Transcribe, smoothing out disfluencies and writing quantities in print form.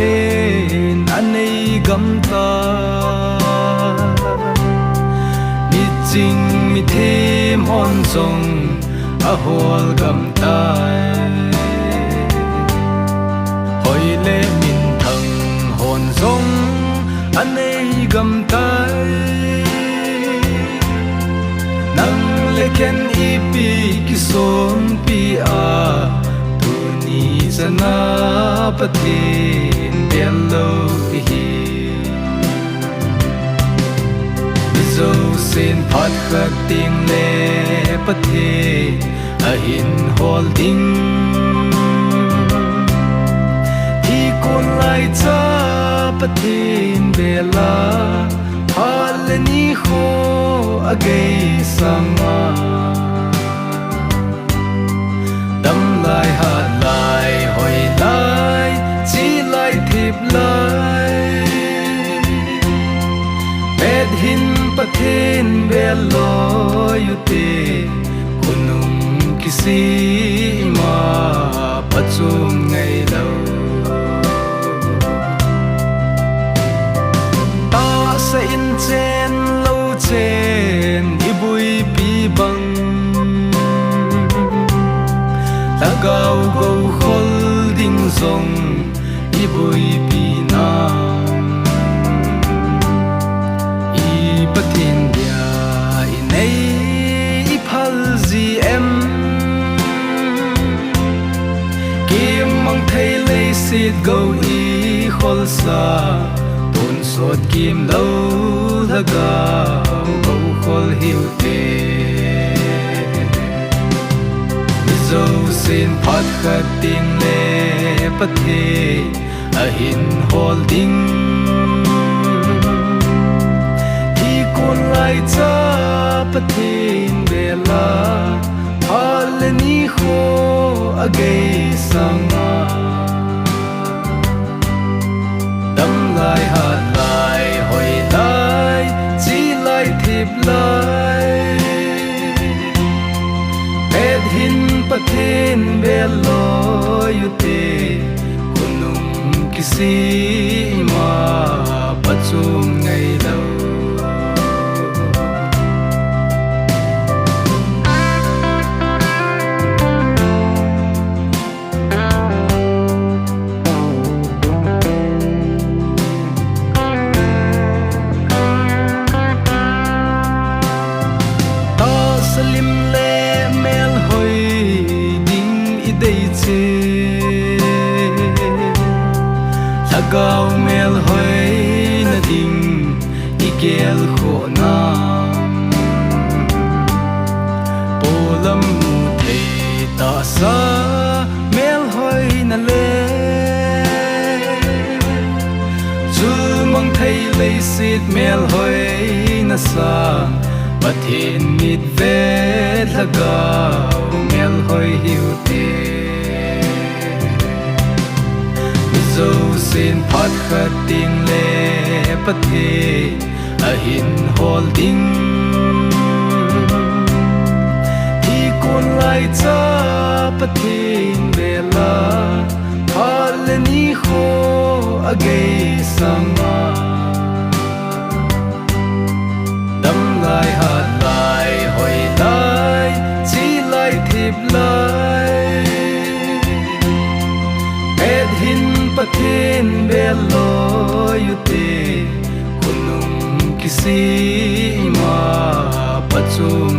then anei gam ta mi ching mi thêm hon song a hol gam tai hoi le min thang hon song anei gam tai nang le ken ipi ki som pi a tu ni sana pathin bello hi zo sen phat khat ting le pathe a hin holding hi kon lai cha pathin bela halani kho agay sama dam lai hat lai hoi lai chi lai thip lai bed hin pathin belo yute kunum kisi ma pachum ngai lo ta sa in chen lo chen ibui pi bang tagaw go holding zong ibui pi na i pathin dia inei i phal ji em kim mang thei le sit go i khol sa ton sot kim lo laga go khol hiu te zo sin phat khat ting le pathe a hin holding hi kon lai cha pathin bela halani kho agay sanga dam lai hat lai hoi lai chi lai thip lai bed hin pathin belo yute kunum kisi ma pachum ngai lo lim le mel hoi ding i dei che lagaw mel hoi na ding i gel kho na polam mu thei ta sa mel hoi na le chu mang thei le sit mel hoi na sa pathin mit ve lagaw mel hoi hiu te zo sin phat khat ting le pathe a hin holding hi kon lai cha pathin bela halani kho agay sama dam lai hat lai hoi lai chi lai thip lai bed hin pathin belo yute kunum kisi ma pachum